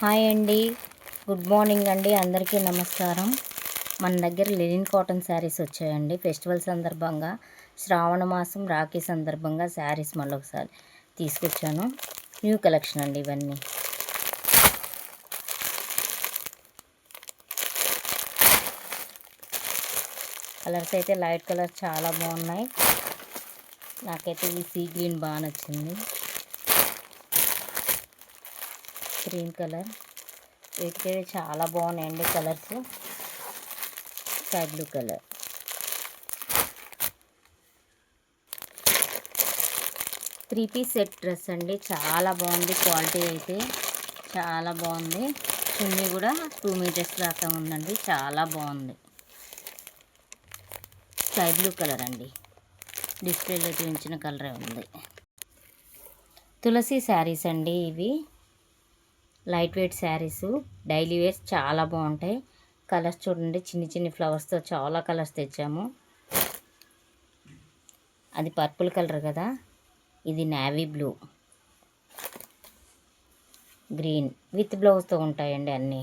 Hi అండి, good morning అండి. అందరికీ నమస్కారం. మన దగ్గర లెనిన్ కాటన్ శారీస్ వచ్చాయండి. ఫెస్టివల్ సందర్భంగా, శ్రావణ మాసం రాఖీ సందర్భంగా శారీస్ మళ్ళీ ఒకసారి తీసుకొచ్చాను. న్యూ కలెక్షన్ అండి ఇవన్నీ. కలర్స్ అయితే లైట్ కలర్ చాలా బాగున్నాయి. నాకైతే ఈ సీ గ్రీన్ బాగా నచ్చింది. గ్రీన్ కలర్ వీటికైతే చాలా బాగున్నాయండి colours. Sky blue colour, three piece set dress అండి. చాలా బాగుంది, క్వాలిటీ అయితే చాలా బాగుంది. చున్నీ కూడా 2 మీటర్స్ దాకా ఉందండి, చాలా బాగుంది. స్కై బ్లూ కలర్ అండి, డిస్ప్లేలో చూపించిన కలరే ఉంది. తులసి శారీస్ అండి ఇవి. Light weight saris, daily wears చాలా బాగుంటాయి. కలర్స్ చూడండి, చిన్ని చిన్ని ఫ్లవర్స్తో చాలా కలర్స్ తెచ్చాము. అది పర్పుల్ కలర్ కదా, ఇది నేవీ బ్లూ, గ్రీన్ విత్ బ్లౌజ్తో ఉంటాయండి అన్నీ.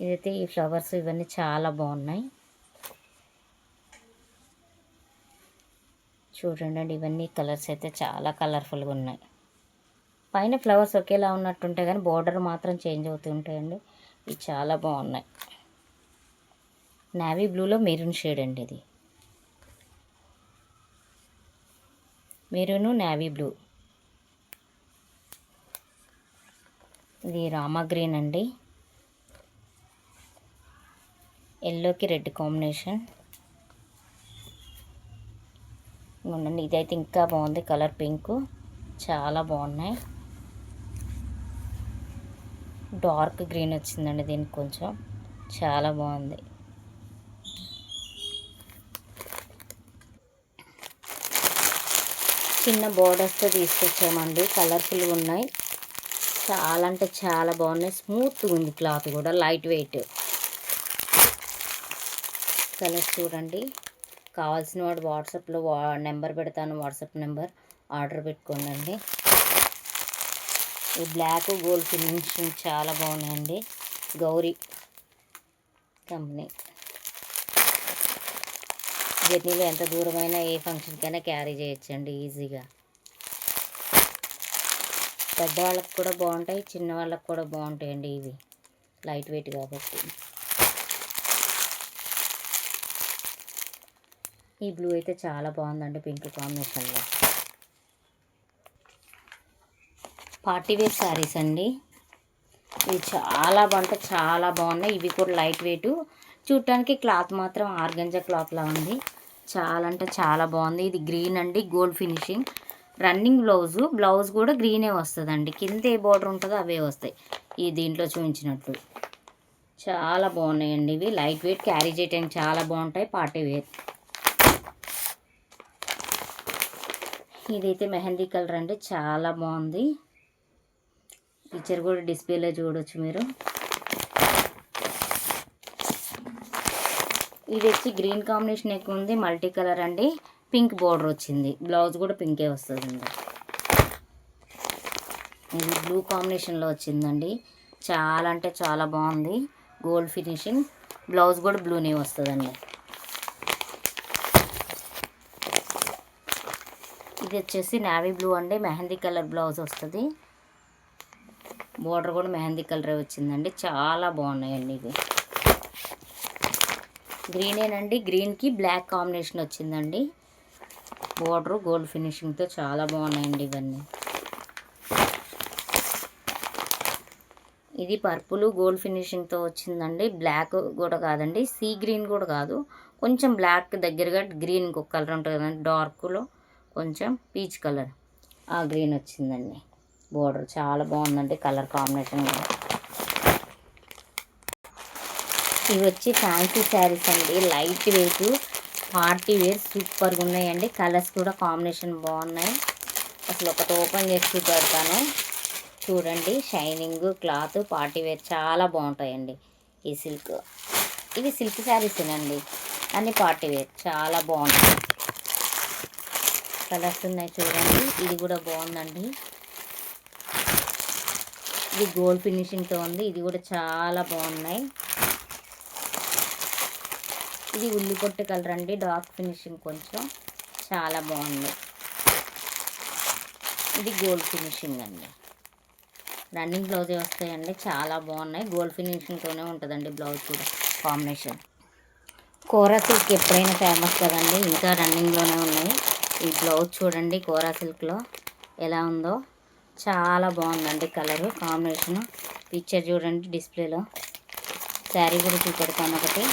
ఇదైతే ఈ ఫ్లవర్స్ ఇవన్నీ చాలా బాగున్నాయి. చూడండి, ఇవన్నీ కలర్స్ అయితే చాలా కలర్ఫుల్గా ఉన్నాయి. పైన ఫ్లవర్స్ ఒకేలా ఉన్నట్టుంటాయి కానీ బోర్డర్ మాత్రం చేంజ్ అవుతూ ఉంటాయండి. ఇవి చాలా బాగున్నాయి. నేవీ బ్లూలో మెరూన్ షేడ్ అండి, ఇది మెరూను నేవీ బ్లూ. ఇది రామా గ్రీన్ అండి, ఎల్లోకి రెడ్ కాంబినేషన్. ఉండండి, ఇదైతే ఇంకా బాగుంది. కలర్ పింక్, చాలా బాగున్నాయి. డార్క్ గ్రీన్ వచ్చిందండి దీనికి కొంచెం, చాలా బాగుంది. చిన్న బోర్డర్స్తో తీసుకొచ్చామండి, కలర్ఫుల్గా ఉన్నాయి. చాలా అంటే చాలా బాగున్నాయి. స్మూత్గా ఉంది క్లాత్ కూడా, లైట్ వెయిట్. కలర్స్ చూడండి. కావాల్సిన వాడు వాట్సాప్లో నెంబర్ పెడతాను, వాట్సాప్ నెంబర్, ఆర్డర్ పెట్టుకోండి. ఈ బ్లాక్ గోల్డ్ ఫినిషింగ్ చాలా బాగున్నాయండి. గౌరీ కంపెనీ. జర్నీలో ఎంత దూరమైనా ఏ ఫంక్షన్కైనా క్యారీ చేయొచ్చండి ఈజీగా. పెద్దవాళ్ళకి కూడా బాగుంటాయి, చిన్నవాళ్ళకి కూడా బాగుంటాయండి ఇవి, లైట్ వెయిట్ కాబట్టి. ఈ బ్లూ అయితే చాలా బాగుందండి, పింక్ కాంబినేషన్లో. పార్టీవేర్ శారీస్ అండి. ఇవి చాలా చాలా బాగున్నాయి. ఇవి కూడా లైట్ వెయిట్. చూడటానికి క్లాత్ మాత్రం ఆర్గంజా క్లాత్లా ఉంది. చాలా అంటే చాలా బాగుంది. ఇది గ్రీన్ అండి, గోల్డ్ ఫినిషింగ్. రన్నింగ్ బ్లౌజ్ కూడా గ్రీనే వస్తుందండి. కింద ఏ బార్డర్ ఉంటుందో అవే వస్తాయి ఈ దీంట్లో చూపించినట్టు. చాలా బాగున్నాయండి ఇవి, లైట్ వెయిట్, క్యారీ చేయడానికి చాలా బాగుంటాయి. Party wear. ఇదైతే మెహందీ కలర్ అండి, చాలా బాగుంది. పిక్చర్ కూడా డిస్ప్లేలో చూడవచ్చు మీరు. ఇది వచ్చి గ్రీన్ కాంబినేషన్ ఎక్కువ ఉంది, మల్టీ కలర్ అండి. పింక్ బార్డర్ వచ్చింది, బ్లౌజ్ కూడా పింకే వస్తుందండి. ఇది బ్లూ కాంబినేషన్లో వచ్చిందండి, చాలా అంటే చాలా బాగుంది. గోల్డ్ ఫినిషింగ్, బ్లౌజ్ కూడా బ్లూనే వస్తుందండి. ఇది వచ్చేసి నేవీ బ్లూ అండి, మెహందీ కలర్ బ్లౌజ్ వస్తుంది. బోర్డర్ కూడా మెహందీ కలరే వచ్చిందండి, చాలా బాగున్నాయండి ఇవి. గ్రీనేనండి, గ్రీన్కి బ్లాక్ కాంబినేషన్ వచ్చిందండి. బోర్డర్ గోల్డ్ ఫినిషింగ్తో చాలా బాగున్నాయండి ఇవన్నీ. ఇది పర్పుల్ గోల్డ్ ఫినిషింగ్తో వచ్చిందండి. బ్లాక్ కూడా కాదండి, సీ గ్రీన్ కూడా కాదు, కొంచెం బ్లాక్ దగ్గరగా గ్రీన్ ఇంకొక కలర్ ఉంటుంది కదండి, డార్క్లో కొంచెం పీచ్ కలర్, ఆ గ్రీన్ వచ్చిందండి. బోర్డర్ చాలా బాగుందండి, కలర్ కాంబినేషన్ కూడా. ఇవి వచ్చి ఫ్యాన్సీ శారీస్ అండి, లైట్ వెయిట్, పార్టీ వేర్, సూపర్గా ఉన్నాయండి. కలర్స్ కూడా కాంబినేషన్ బాగున్నాయి. అసలు ఒకటి ఓపెన్ చేసి చూపెడతాను చూడండి. షైనింగ్ క్లాత్, పార్టీ వేర్ చాలా బాగుంటాయండి. ఈ సిల్క్, ఇవి సిల్క్ శారీసేనండి, అన్ని పార్టీ వేర్, చాలా బాగుంటాయి. కలర్స్ ఉన్నాయి చూడండి. ఇది కూడా బాగుందండి. ఇది గోల్డ్ ఫినిషింగ్తో ఉంది. ఇది కూడా చాలా బాగున్నాయి. ఇది ఉల్లి పొట్టు కలర్ అండి, డార్క్ ఫినిషింగ్ కొంచెం చాలా బాగుంది. ఇది గోల్డ్ ఫినిషింగ్ అండి. రన్నింగ్ బ్లౌజే వస్తాయండి, చాలా బాగున్నాయి. గోల్డ్ ఫినిషింగ్తోనే ఉంటుందండి బ్లౌజ్ కూడా కాంబినేషన్. కోరా సిల్క్ ఎప్పుడైనా ఫేమస్ కదండి, ఇంకా రన్నింగ్లోనే ఉన్నాయి. ఈ బ్లౌజ్ చూడండి కోరా సిల్క్లో ఎలా ఉందో, చాలా బాగుందండి కలరు కాంబినేషను. పిక్చర్ చూడండి డిస్ప్లేలో. శారీ కూడా చూపెడతాను ఒకటి.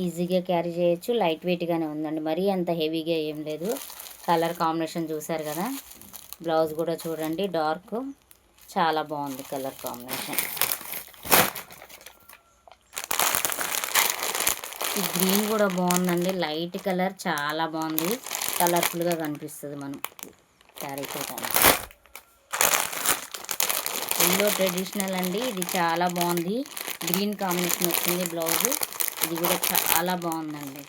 ఈజీగా క్యారీ చేయొచ్చు, లైట్ వెయిట్గానే ఉందండి, మరీ అంత హెవీగా ఏం లేదు. కలర్ కాంబినేషన్ చూసారు కదా. బ్లౌజ్ కూడా చూడండి డార్క్, చాలా బాగుంది కలర్ కాంబినేషన్. ఈ గ్రీన్ కూడా బాగుందండి, లైట్ కలర్ చాలా బాగుంది, కలర్ఫుల్గా కనిపిస్తుంది మనం శారీ చూడటానికి. ఎల్లో ట్రెడిషనల్ అండి, ఇది చాలా బాగుంది. గ్రీన్ కాంబినేషన్ వచ్చింది బ్లౌజ్. ఇది కూడా చాలా బాగుందండి.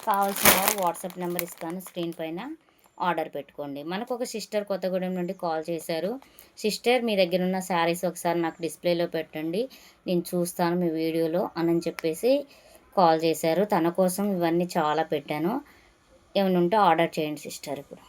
కావాల్సిన వారు వాట్సాప్ నెంబర్ ఇస్తాను స్క్రీన్ పైన, ఆర్డర్ పెట్టుకోండి. మనకు ఒక సిస్టర్ కొత్తగూడెం నుండి కాల్ చేశారు. సిస్టర్, మీ దగ్గర ఉన్న శారీస్ ఒకసారి నాకు డిస్ప్లేలో పెట్టండి, నేను చూస్తాను మీ వీడియోలో అని చెప్పేసి కాల్ చేశారు. తన కోసం ఇవన్నీ చాలా పెట్టాను. ఏమైనా ఉంటే ఆర్డర్ చేయండి సిస్టర్ ఇప్పుడు.